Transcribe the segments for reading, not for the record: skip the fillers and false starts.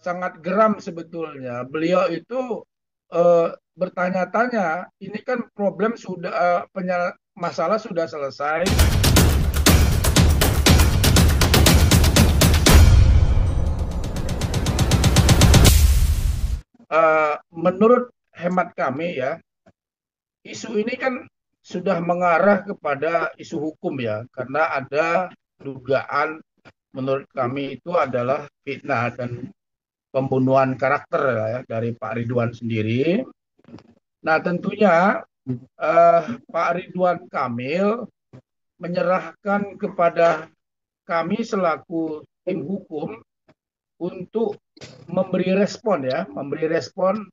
sangat geram sebetulnya. Beliau itu bertanya-tanya, ini kan problem sudah masalah sudah selesai. Menurut hemat kami ya, isu ini kan sudah mengarah kepada isu hukum ya, karena ada dugaan menurut kami itu adalah fitnah dan pembunuhan karakter ya, dari Pak Ridwan sendiri. Nah tentunya Pak Ridwan Kamil menyerahkan kepada kami selaku tim hukum untuk memberi respon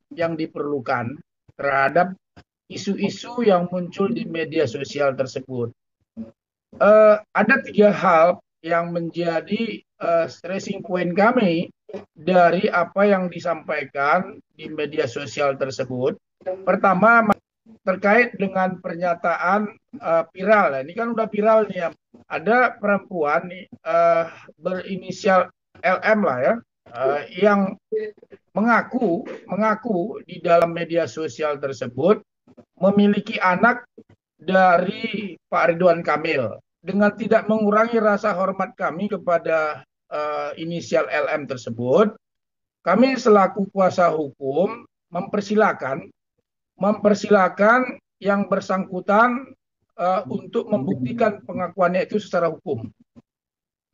yang diperlukan terhadap isu-isu yang muncul di media sosial tersebut. Ada tiga hal yang menjadi stressing point kami dari apa yang disampaikan di media sosial tersebut. Pertama, terkait dengan pernyataan viral. Ini kan udah viral nih ya. Ada perempuan nih, berinisial LM lah ya, yang mengaku di dalam media sosial tersebut memiliki anak dari Pak Ridwan Kamil dengan tidak mengurangi rasa hormat kami kepada inisial LM tersebut. Kami selaku kuasa hukum mempersilakan yang bersangkutan untuk membuktikan pengakuannya itu secara hukum.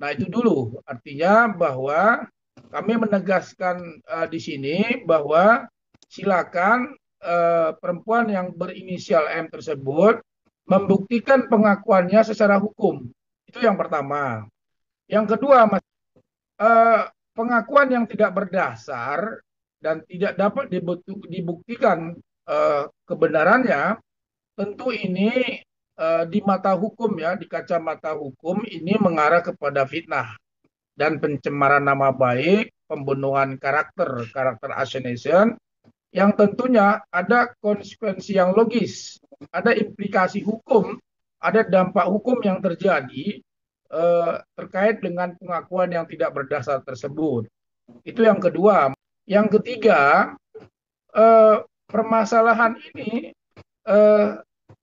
Nah itu dulu, artinya bahwa kami menegaskan di sini bahwa silakan perempuan yang berinisial M tersebut membuktikan pengakuannya secara hukum. Itu yang pertama. Yang kedua, Mas, pengakuan yang tidak berdasar dan tidak dapat dibuktikan kebenarannya, tentu ini di mata hukum ya, di kacamata hukum ini mengarah kepada fitnah dan pencemaran nama baik, pembunuhan karakter assassination, yang tentunya ada konsekuensi yang logis, ada implikasi hukum, ada dampak hukum yang terjadi terkait dengan pengakuan yang tidak berdasar tersebut. Itu yang kedua. Yang ketiga, permasalahan ini,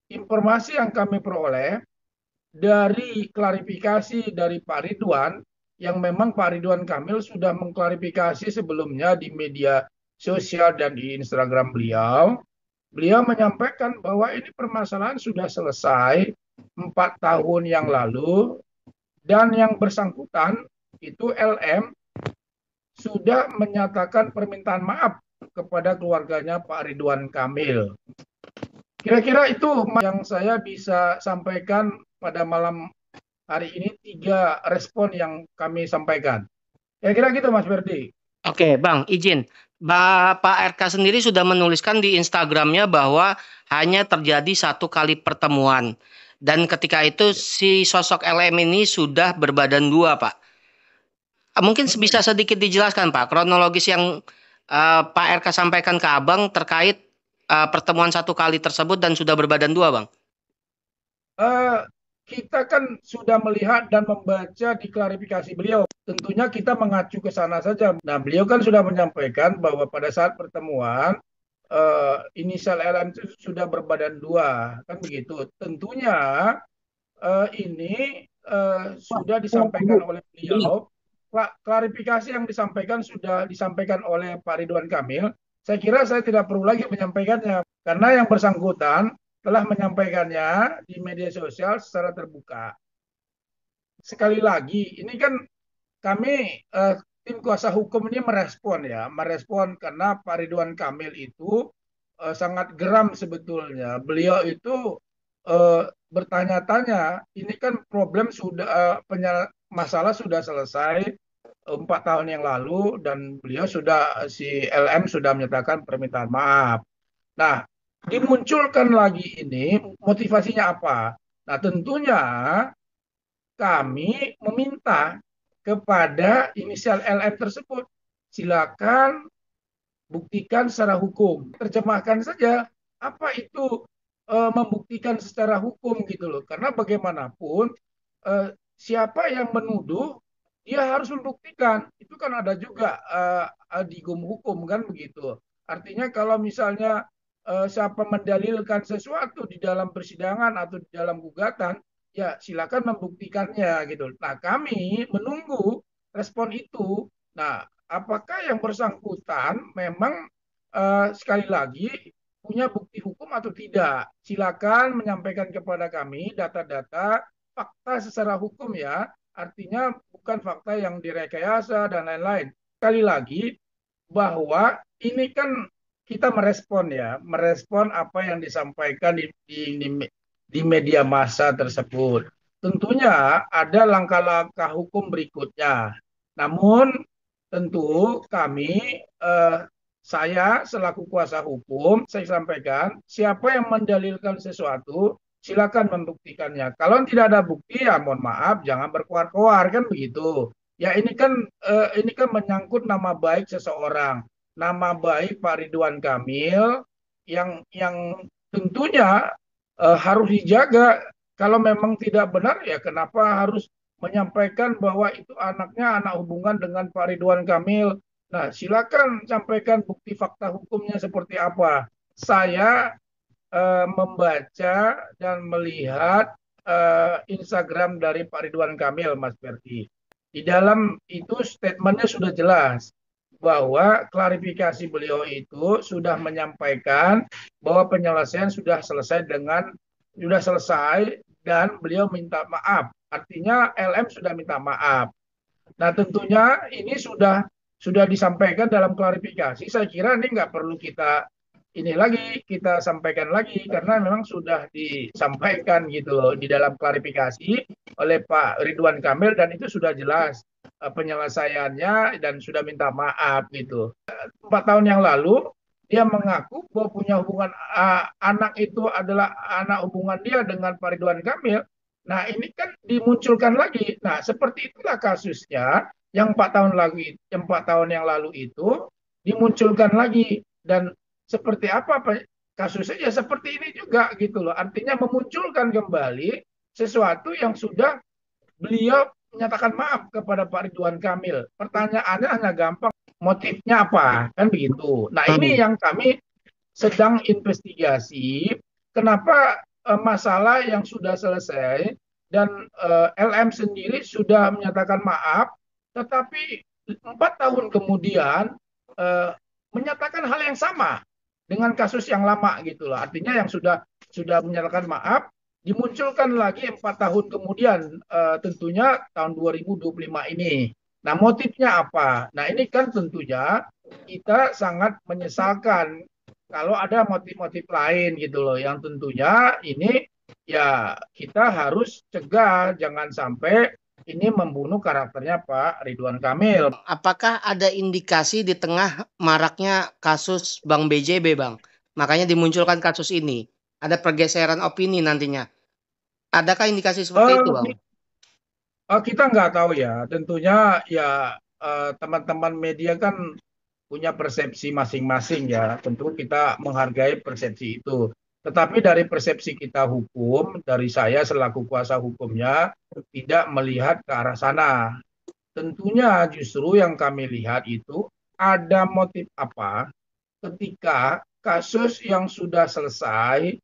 informasi yang kami peroleh dari klarifikasi dari Pak Ridwan, yang memang Pak Ridwan Kamil sudah mengklarifikasi sebelumnya di media sosial dan di Instagram beliau. Beliau menyampaikan bahwa ini permasalahan sudah selesai 4 tahun yang lalu, dan yang bersangkutan itu LM sudah menyatakan permintaan maaf kepada keluarganya Pak Ridwan Kamil. Kira-kira itu yang saya bisa sampaikan pada malam hari ini, tiga respon yang kami sampaikan. Kira-kira gitu Mas Ferdi. Oke, Bang, izin. Bapak RK sendiri sudah menuliskan di Instagramnya bahwa hanya terjadi satu kali pertemuan. Dan ketika itu si sosok LM ini sudah berbadan dua, Pak. Mungkin bisa sedikit dijelaskan, Pak, kronologis yang Pak RK sampaikan ke Abang terkait pertemuan satu kali tersebut dan sudah berbadan dua, Bang. Kita kan sudah melihat dan membaca di klarifikasi beliau. Tentunya kita mengacu ke sana saja. Nah, beliau kan sudah menyampaikan bahwa pada saat pertemuan inisial LM itu sudah berbadan dua, kan begitu. Tentunya ini sudah disampaikan oleh beliau. Klarifikasi yang disampaikan sudah disampaikan oleh Pak Ridwan Kamil. Saya kira saya tidak perlu lagi menyampaikannya karena yang bersangkutan telah menyampaikannya di media sosial secara terbuka. Sekali lagi, ini kan kami tim kuasa hukum ini merespon karena Pak Ridwan Kamil itu sangat geram sebetulnya. Beliau itu bertanya-tanya, ini kan problem sudah masalah sudah selesai 4 tahun yang lalu, dan beliau sudah, si LM sudah menyatakan permintaan maaf. Nah, dimunculkan lagi ini motivasinya apa? Nah, tentunya kami meminta kepada inisial LM tersebut, silakan buktikan secara hukum. Terjemahkan saja apa itu membuktikan secara hukum gitu loh. Karena bagaimanapun siapa yang menuduh dia harus membuktikan. Itu kan ada juga di hukum kan begitu. Artinya kalau misalnya siapa mendalilkan sesuatu di dalam persidangan atau di dalam gugatan, ya silakan membuktikannya gitu. Nah, kami menunggu respon itu. Nah, apakah yang bersangkutan memang sekali lagi punya bukti hukum atau tidak? Silakan menyampaikan kepada kami data-data fakta secara hukum ya. Artinya bukan fakta yang direkayasa dan lain-lain. Sekali lagi bahwa ini kan kita merespon ya, merespon apa yang disampaikan di media massa tersebut. Tentunya ada langkah-langkah hukum berikutnya. Namun tentu kami, saya selaku kuasa hukum, saya sampaikan siapa yang mendalilkan sesuatu, silakan membuktikannya. Kalau tidak ada bukti ya mohon maaf, jangan berkoar-koar kan begitu. Ya ini kan menyangkut nama baik seseorang, nama baik Pak Ridwan Kamil yang tentunya harus dijaga. Kalau memang tidak benar ya kenapa harus menyampaikan bahwa itu anaknya anak hubungan dengan Pak Ridwan Kamil. Nah, silakan sampaikan bukti fakta hukumnya seperti apa. Saya membaca dan melihat Instagram dari Pak Ridwan Kamil, Mas Ferdi. Di dalam itu statementnya sudah jelas bahwa klarifikasi beliau itu sudah menyampaikan bahwa penyelesaian sudah selesai dan beliau minta maaf. Artinya LM sudah minta maaf. Nah, tentunya ini sudah disampaikan dalam klarifikasi. Saya kira ini nggak perlu kita sampaikan lagi karena memang sudah disampaikan gitu loh di dalam klarifikasi oleh Pak Ridwan Kamil dan itu sudah jelas penyelesaiannya dan sudah minta maaf gitu. 4 tahun yang lalu dia mengaku bahwa punya hubungan anak itu adalah anak hubungan dia dengan Pak Ridwan Kamil. Nah, ini kan dimunculkan lagi. Nah, seperti itulah kasusnya yang 4 tahun yang lalu itu dimunculkan lagi dan seperti apa kasusnya ya seperti ini juga gitu loh. Artinya memunculkan kembali sesuatu yang sudah beliau menyatakan maaf kepada Pak Ridwan Kamil. Pertanyaannya hanya gampang, motifnya apa? Kan begitu. Nah, ini yang kami sedang investigasi. Kenapa masalah yang sudah selesai dan LM sendiri sudah menyatakan maaf, tetapi 4 tahun kemudian menyatakan hal yang sama dengan kasus yang lama gitu loh. Artinya yang sudah menyatakan maaf dimunculkan lagi 4 tahun kemudian, tentunya tahun 2025 ini. Nah, motifnya apa? Nah, ini kan tentunya kita sangat menyesalkan kalau ada motif-motif lain gitu loh, yang tentunya ini ya kita harus cegah jangan sampai ini membunuh karakternya Pak Ridwan Kamil. Apakah ada indikasi di tengah maraknya kasus Bang BJB, Bang? Makanya dimunculkan kasus ini. Ada pergeseran opini nantinya. Adakah indikasi seperti itu, Bang? Kita nggak tahu ya. Tentunya ya teman-teman media kan punya persepsi masing-masing ya. Tentu kita menghargai persepsi itu. Tetapi dari persepsi kita hukum, dari saya selaku kuasa hukumnya, tidak melihat ke arah sana. Tentunya justru yang kami lihat itu ada motif apa ketika kasus yang sudah selesai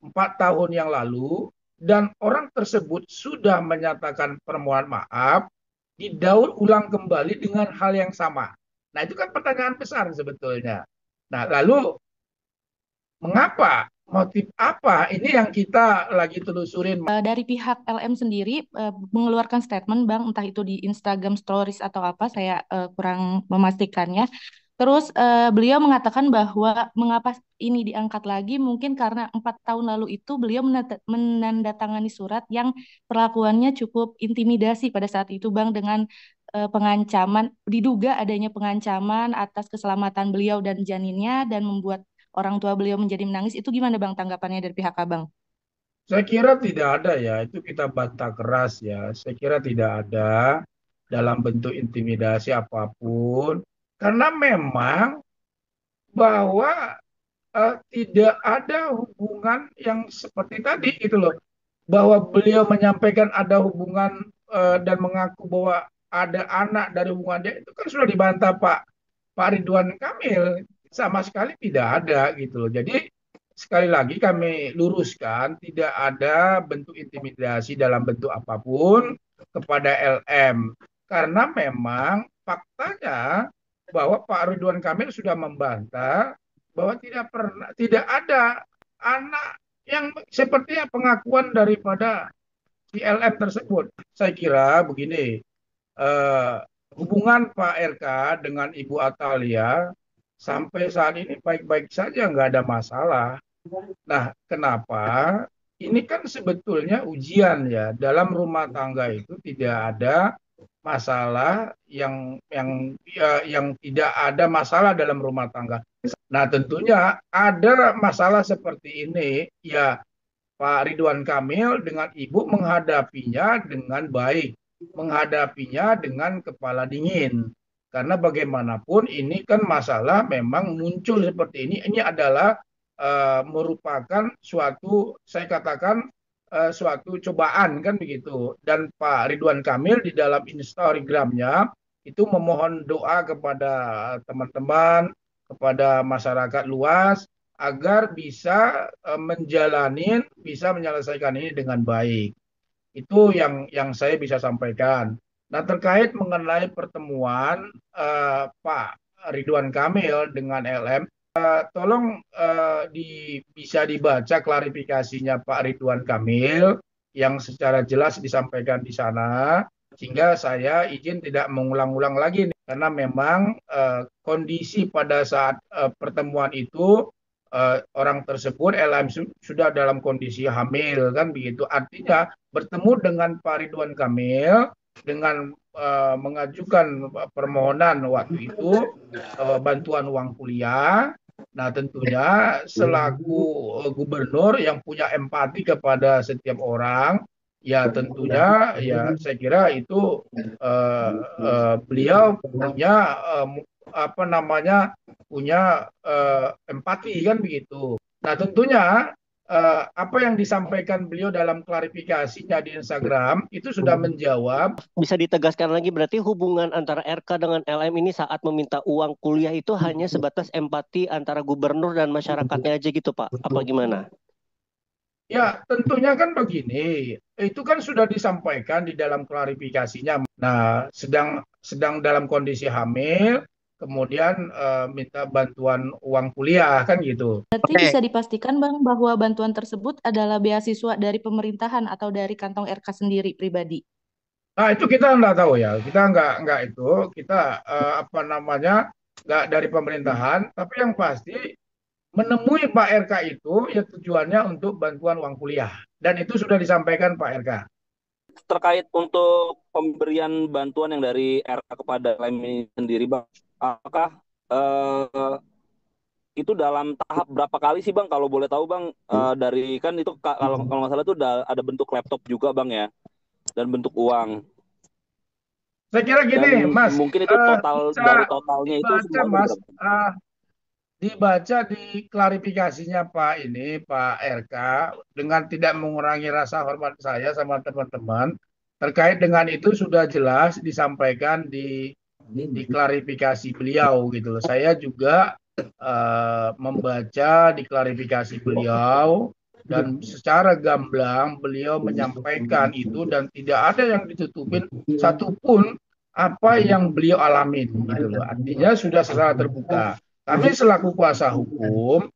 4 tahun yang lalu dan orang tersebut sudah menyatakan permohonan maaf, didaur ulang kembali dengan hal yang sama. Nah, itu kan pertanyaan besar sebetulnya. Nah, lalu mengapa? Motif apa? Ini yang kita lagi telusurin. Dari pihak LM sendiri mengeluarkan statement, Bang, entah itu di Instagram Stories atau apa, saya kurang memastikannya. Terus beliau mengatakan bahwa mengapa ini diangkat lagi, mungkin karena 4 tahun lalu itu beliau menandatangani surat yang perlakuannya cukup intimidasi pada saat itu, Bang, dengan pengancaman, diduga adanya pengancaman atas keselamatan beliau dan janinnya dan membuat orang tua beliau menjadi menangis. Itu gimana Bang tanggapannya dari pihak Abang? Saya kira tidak ada ya, itu kita bantah keras ya. Saya kira tidak ada dalam bentuk intimidasi apapun. Karena memang bahwa tidak ada hubungan yang seperti tadi gitu loh. Bahwa beliau menyampaikan ada hubungan dan mengaku bahwa ada anak dari hubungan dia itu kan sudah dibantah Pak Ridwan Kamil, sama sekali tidak ada gitu loh. Jadi sekali lagi kami luruskan, tidak ada bentuk intimidasi dalam bentuk apapun kepada LM, karena memang faktanya bahwa Pak Ridwan Kamil sudah membantah bahwa tidak ada anak yang sepertinya pengakuan daripada si LM tersebut. Saya kira begini, eh, hubungan Pak RK dengan Ibu Atalia sampai saat ini baik-baik saja, nggak ada masalah. Nah, kenapa? Ini kan sebetulnya ujian ya. Dalam rumah tangga itu tidak ada masalah yang tidak ada masalah dalam rumah tangga. Nah, tentunya ada masalah seperti ini, ya Pak Ridwan Kamil dengan Ibu menghadapinya dengan baik, menghadapinya dengan kepala dingin. Karena bagaimanapun ini kan masalah memang muncul seperti ini adalah merupakan suatu, saya katakan suatu cobaan kan begitu. Dan Pak Ridwan Kamil di dalam Instagramnya itu memohon doa kepada teman-teman, kepada masyarakat luas agar bisa bisa menyelesaikan ini dengan baik. Itu yang saya bisa sampaikan. Nah, terkait mengenai pertemuan Pak Ridwan Kamil dengan LM, tolong bisa dibaca klarifikasinya Pak Ridwan Kamil yang secara jelas disampaikan di sana, sehingga saya izin tidak mengulang-ulang lagi nih, karena memang kondisi pada saat pertemuan itu orang tersebut LM sudah dalam kondisi hamil kan begitu. Artinya bertemu dengan Pak Ridwan Kamil dengan mengajukan permohonan waktu itu bantuan uang kuliah. Nah, tentunya selaku gubernur yang punya empati kepada setiap orang, ya tentunya ya saya kira itu beliau punya apa namanya punya empati kan begitu. Nah, tentunya apa yang disampaikan beliau dalam klarifikasinya di Instagram itu sudah menjawab. Bisa ditegaskan lagi berarti hubungan antara RK dengan LM ini saat meminta uang kuliah itu hanya sebatas empati antara gubernur dan masyarakatnya aja gitu Pak? Apa gimana? Ya, tentunya kan begini, itu kan sudah disampaikan di dalam klarifikasinya. Nah, sedang dalam kondisi hamil, kemudian minta bantuan uang kuliah kan gitu. Berarti bisa dipastikan Bang bahwa bantuan tersebut adalah beasiswa dari pemerintahan atau dari kantong RK sendiri pribadi. Nah, itu kita nggak tahu ya, kita nggak itu, kita apa namanya nggak dari pemerintahan, tapi yang pasti menemui Pak RK itu ya tujuannya untuk bantuan uang kuliah, dan itu sudah disampaikan Pak RK. Terkait untuk pemberian bantuan yang dari RK kepada LM ini sendiri, Bang, apakah itu dalam tahap berapa kali sih, Bang? Kalau boleh tahu, Bang, dari kan itu kalau nggak salah itu ada bentuk laptop juga, Bang ya, dan bentuk uang. Saya kira gini, Dan Mas, mungkin itu total dari totalnya itu dibaca, semuanya Mas, berapa? dibaca di klarifikasinya Pak RK dengan tidak mengurangi rasa hormat saya sama teman-teman terkait dengan itu sudah jelas disampaikan di klarifikasi beliau gitu loh. Saya juga membaca di klarifikasi beliau dan secara gamblang beliau menyampaikan itu dan tidak ada yang ditutupin satupun apa yang beliau alami gitu loh. Artinya sudah secara terbuka. Kami selaku kuasa hukum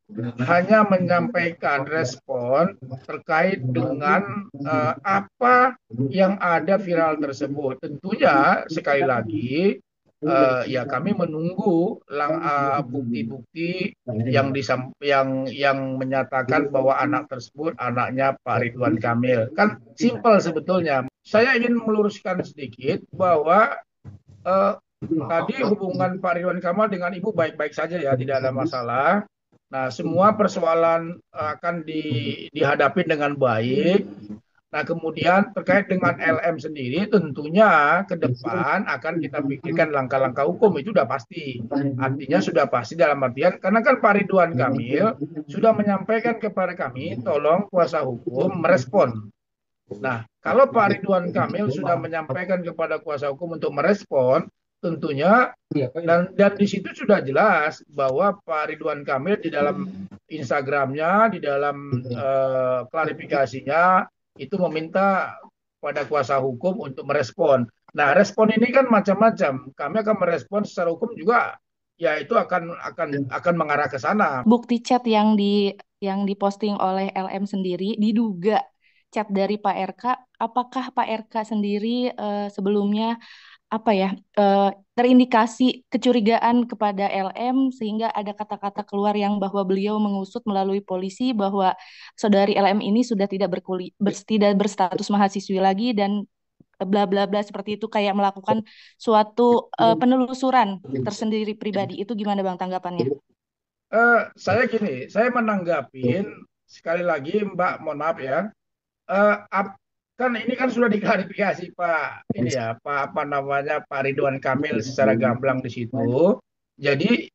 hanya menyampaikan respon terkait dengan apa yang ada viral tersebut. Tentunya sekali lagi ya kami menunggu bukti-bukti yang menyatakan bahwa anak tersebut anaknya Pak Ridwan Kamil. Kan simpel sebetulnya. Saya ingin meluruskan sedikit bahwa tadi hubungan Pak Ridwan Kamil dengan Ibu baik-baik saja ya, tidak ada masalah. Nah, semua persoalan akan dihadapi dengan baik. Nah, kemudian terkait dengan LM sendiri, tentunya ke depan akan kita pikirkan langkah-langkah hukum, itu sudah pasti. Artinya sudah pasti dalam artian, karena kan Pak Ridwan Kamil sudah menyampaikan kepada kami, tolong kuasa hukum merespon Nah, kalau Pak Ridwan Kamil sudah menyampaikan kepada kuasa hukum untuk merespon, tentunya dan di situ sudah jelas bahwa Pak Ridwan Kamil di dalam Instagramnya, di dalam klarifikasinya itu meminta pada kuasa hukum untuk merespon. Nah, respon ini kan macam-macam. Kami akan merespon secara hukum juga, ya itu akan mengarah ke sana. Bukti chat yang diposting oleh LM sendiri diduga chat dari Pak RK. Apakah Pak RK sendiri sebelumnya terindikasi kecurigaan kepada LM sehingga ada kata-kata keluar yang bahwa beliau mengusut melalui polisi bahwa saudari LM ini sudah tidak berstatus mahasiswi lagi dan bla bla bla seperti itu, kayak melakukan suatu penelusuran tersendiri pribadi. Itu gimana Bang tanggapannya? Saya menanggapin sekali lagi Mbak, mohon maaf ya. Kan ini kan sudah diklarifikasi Pak Pak Ridwan Kamil secara gamblang di situ. Jadi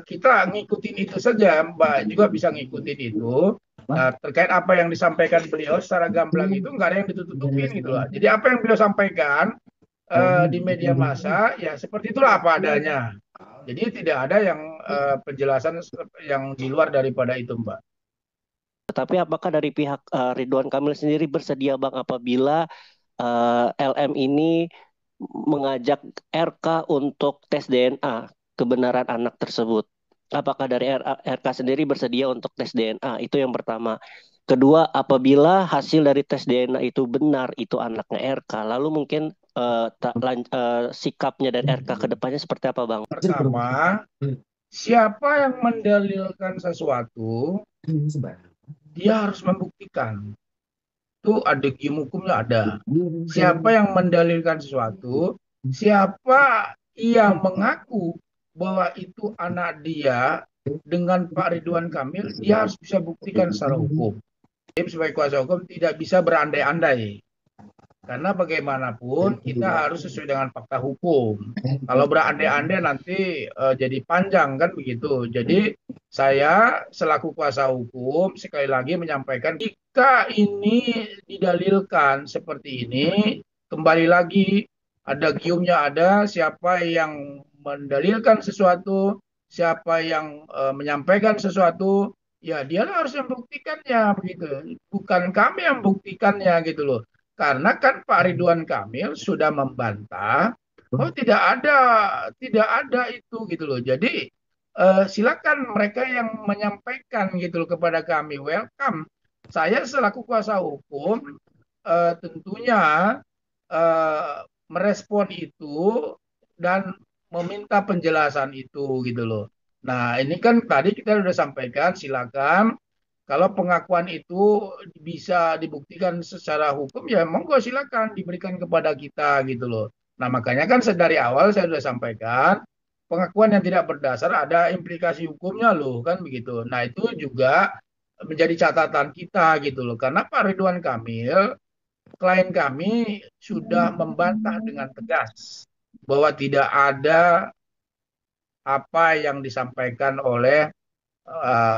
kita ngikutin itu saja, Mbak juga bisa ngikutin itu. Nah, terkait apa yang disampaikan beliau secara gamblang itu nggak ada yang ditutup-tutupin gitu lah. Jadi apa yang beliau sampaikan di media massa ya seperti itulah apa adanya. Jadi tidak ada yang penjelasan yang di luar daripada itu, Mbak. Tapi apakah dari pihak Ridwan Kamil sendiri bersedia Bang apabila LM ini mengajak RK untuk tes DNA kebenaran anak tersebut? Apakah dari RK sendiri bersedia untuk tes DNA? Itu yang pertama. Kedua, apabila hasil dari tes DNA itu benar itu anaknya RK, lalu mungkin sikapnya dari RK ke depannya seperti apa, Bang? Pertama, siapa yang mendalilkan sesuatu, dia harus membuktikan. Itu ada hukumnya ada. Siapa yang mendalilkan sesuatu, siapa yang mengaku bahwa itu anak dia dengan Pak Ridwan Kamil, dia harus bisa buktikan secara hukum. Sebagai kuasa hukum tidak bisa berandai-andai. Karena bagaimanapun kita harus sesuai dengan fakta hukum. Kalau berandai-andai nanti jadi panjang kan begitu. Jadi saya selaku kuasa hukum sekali lagi menyampaikan jika ini didalilkan seperti ini, kembali lagi ada giumnya ada siapa yang mendalilkan sesuatu, siapa yang menyampaikan sesuatu, ya dia harus membuktikannya begitu. Bukan kami yang membuktikannya gitu loh. Karena kan Pak Ridwan Kamil sudah membantah, tidak ada itu gitu loh. Jadi silakan mereka yang menyampaikan gitu loh kepada kami, welcome. Saya selaku kuasa hukum tentunya merespon itu dan meminta penjelasan itu gitu loh. Nah ini kan tadi kita sudah sampaikan, silakan. Kalau pengakuan itu bisa dibuktikan secara hukum, ya monggo silakan diberikan kepada kita gitu loh. Nah makanya kan dari awal saya sudah sampaikan, pengakuan yang tidak berdasar ada implikasi hukumnya loh kan begitu. Nah itu juga menjadi catatan kita gitu loh. Karena Pak Ridwan Kamil, klien kami sudah membantah dengan tegas bahwa tidak ada apa yang disampaikan oleh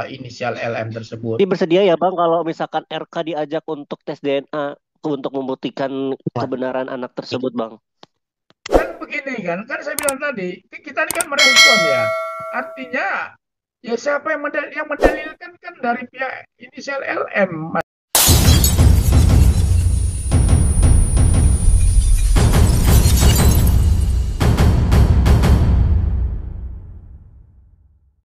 inisial LM tersebut. Jadi bersedia ya Bang kalau misalkan RK diajak untuk tes DNA untuk membuktikan kebenaran anak tersebut Bang? Kan begini kan saya bilang tadi, kita ini kan merespon ya. Artinya ya siapa yang mendalilkan kan dari pihak inisial LM.